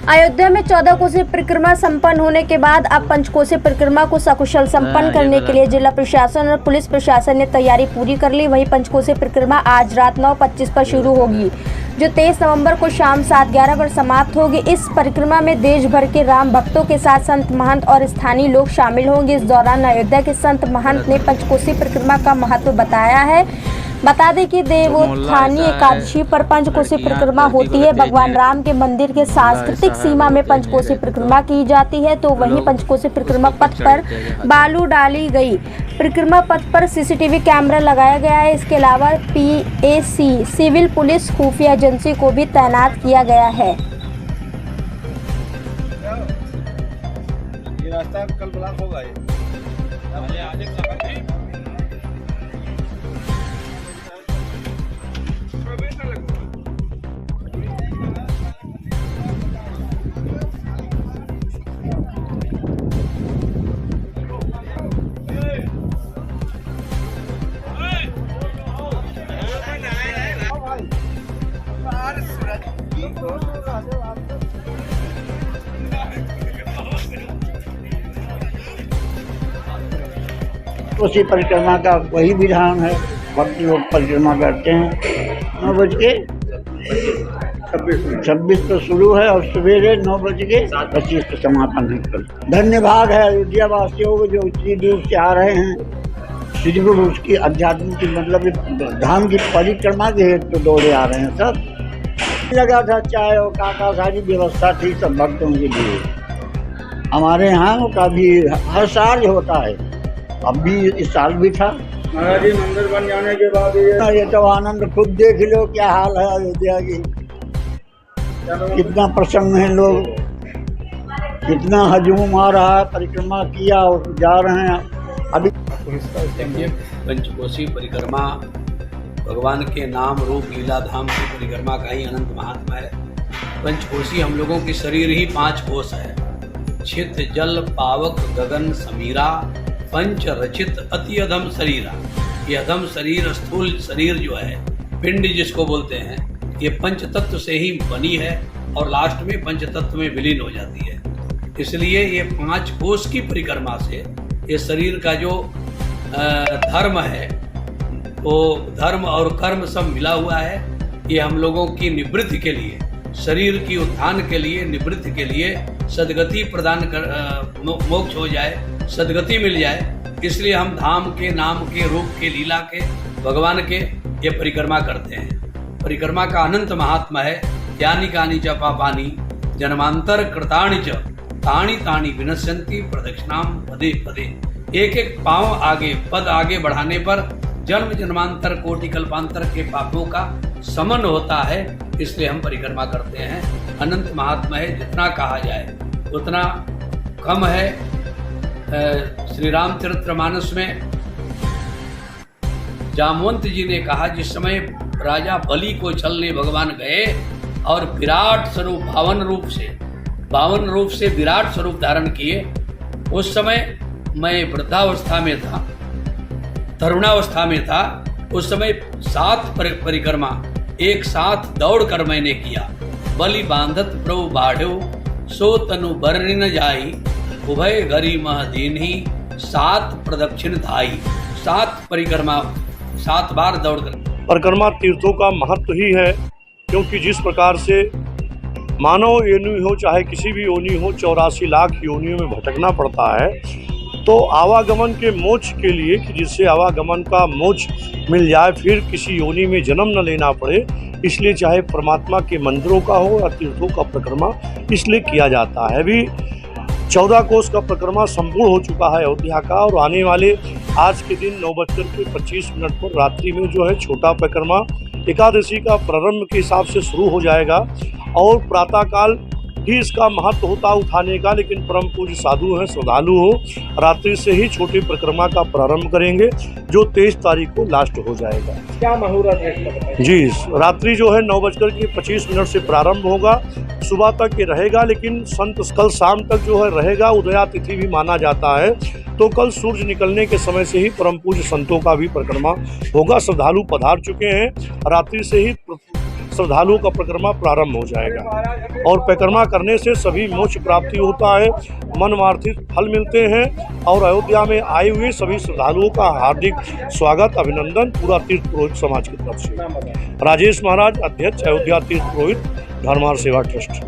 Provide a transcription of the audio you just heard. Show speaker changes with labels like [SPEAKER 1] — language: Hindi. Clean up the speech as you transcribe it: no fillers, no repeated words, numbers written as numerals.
[SPEAKER 1] अयोध्या में 14 कोसी परिक्रमा संपन्न होने के बाद अब पंचकोसी परिक्रमा को सकुशल संपन्न करने के लिए जिला प्रशासन और पुलिस प्रशासन ने तैयारी पूरी कर ली। वहीं पंचकोसी परिक्रमा आज रात 9:25 पर शुरू होगी, जो 23 नवंबर को शाम 7:11 पर समाप्त होगी। इस परिक्रमा में देश भर के राम भक्तों के साथ संत महंत और स्थानीय लोग शामिल होंगे। इस दौरान अयोध्या के संत महंत ने पंचकोसी परिक्रमा का महत्व बताया है। बता दें कि देवोत्थानी एकादशी पर पंचकोसी परिक्रमा होती है। भगवान राम के मंदिर के सांस्कृतिक सीमा में पंचकोसी परिक्रमा की जाती है, तो वहीं पंचकोसी परिक्रमा पथ पर बालू डाली गई। परिक्रमा पथ पर सीसीटीवी कैमरा लगाया गया है। इसके अलावा पीएसी सिविल पुलिस खुफिया एजेंसी को भी तैनात किया गया है।
[SPEAKER 2] ये रास्ता कल ब्लॉक होगा।
[SPEAKER 3] कोसी परिक्रमा का वही विधान है। भक्त लोग परिक्रमा करते हैं। 9:26 तो शुरू है और सवेरे 9:25 को समापन है। धन्यवाद है अयोध्या वासियों को जो इतनी दूर से आ रहे हैं। श्री गुरु उसकी आध्यात्मिक की मतलब धाम की परिक्रमा के हेतु तो दौड़े आ रहे हैं। सब लगा था, चाय और काका सारी व्यवस्था थी सब भक्तों के लिए। हमारे यहाँ का भी हर साल होता है, अब भी इस साल भी था।
[SPEAKER 2] महाराज जी मंदिर बन जाने के बाद
[SPEAKER 3] ये तो आनंद खुद देख लो क्या हाल है अयोध्या की। कितना प्रसन्न है लोग, कितना हजूम आ रहा है। परिक्रमा किया और जा रहे हैं अभी।
[SPEAKER 4] पंचकोसी परिक्रमा भगवान के नाम रूप लीला धाम की परिक्रमा का ही अनंत महात्मा है। पंचकोसी हम लोगों की शरीर ही 5 कोश है। छित जल पावक गगन समीरा पंच रचित अति अधम शरीरा। ये अधम शरीर स्थूल शरीर जो है, पिंड जिसको बोलते हैं, ये पंच तत्व से ही बनी है और लास्ट में पंच तत्व में विलीन हो जाती है। इसलिए ये 5 कोश की परिक्रमा से ये शरीर का जो धर्म है वो धर्म और कर्म सब मिला हुआ है। ये हम लोगों की निवृत्ति के लिए, शरीर की उत्थान के लिए, निवृत्ति के लिए, सदगति प्रदान कर मोक्ष हो जाए, सदगति मिल जाए, इसलिए हम धाम के नाम के रूप के लीला के भगवान के ये परिक्रमा करते हैं। परिक्रमा का अनंत महात्मा है। यानी कानी च पापानि जन्मांतर कृतानि च तानि तानि विनश्यन्ति प्रदक्षिणाम पदे पदे। एक एक पांव आगे, पद आगे बढ़ाने पर जन्म जन्मांतर कोटि कल्पांतर के पापों का समन होता है। इसलिए हम परिक्रमा करते हैं। अनंत महात्मा है, जितना कहा जाए उतना कम है। श्री रामचरितमानस में जामवंत जी ने कहा, जिस समय राजा बलि को छलने भगवान गए और विराट स्वरूप 52 रूप से विराट स्वरूप धारण किए, उस समय मैं वृद्धावस्था में था, तरुणावस्था में था। उस समय 7 परिक्रमा एक साथ दौड़कर मैंने किया। बलि बांधत प्रभु बाढ़ो सो तनु बरनि न जाई उभय गरी मह दीन्ही 7 प्रदक्षिण धाई। 7 परिक्रमा 7 बार दौड़कर।
[SPEAKER 5] परिक्रमा तीर्थों का महत्व ही है, क्योंकि जिस प्रकार से मानव योनि हो चाहे किसी भी योनि हो, 84 लाख योनियों में भटकना पड़ता है, तो आवागमन के मोक्ष के लिए कि जिससे आवागमन का मोक्ष मिल जाए, फिर किसी योनि में जन्म न लेना पड़े, इसलिए चाहे परमात्मा के मंदिरों का हो या तीर्थों का परिक्रमा इसलिए किया जाता है। अभी 14 कोस का परिक्रमा संपूर्ण हो चुका है अयोध्या का, और आने वाले आज के दिन 9:25 पर रात्रि में जो है छोटा परिक्रमा एकादशी का प्रारंभ के हिसाब से शुरू हो जाएगा और प्रातःकाल ही इसका महत्व होता उठाने का, लेकिन परम पूज्य साधु हैं, श्रद्धालु हो, रात्रि से ही छोटी परिक्रमा का प्रारंभ करेंगे जो 23 तारीख को लास्ट हो जाएगा।
[SPEAKER 2] क्या मुहूर्त है इसका बताइए?
[SPEAKER 5] जी, रात्रि जो है 9:25 से प्रारंभ होगा, सुबह तक ये रहेगा, लेकिन संत कल शाम तक जो है रहेगा। उदया तिथि भी माना जाता है, तो कल सूर्य निकलने के समय से ही परम पूज्य संतों का भी परिक्रमा होगा। श्रद्धालु पधार चुके हैं, रात्रि से ही श्रद्धालुओं का परिक्रमा प्रारंभ हो जाएगा और परिक्रमा करने से सभी मोक्ष प्राप्ति होता है, मनवांछित फल मिलते हैं। और अयोध्या में आए हुए सभी श्रद्धालुओं का हार्दिक स्वागत, अभिनंदन पूरा तीर्थ पुरोहित समाज की तरफ से। राजेश महाराज, अध्यक्ष, अयोध्या तीर्थ पुरोहित धर्मार्थ सेवा ट्रस्ट।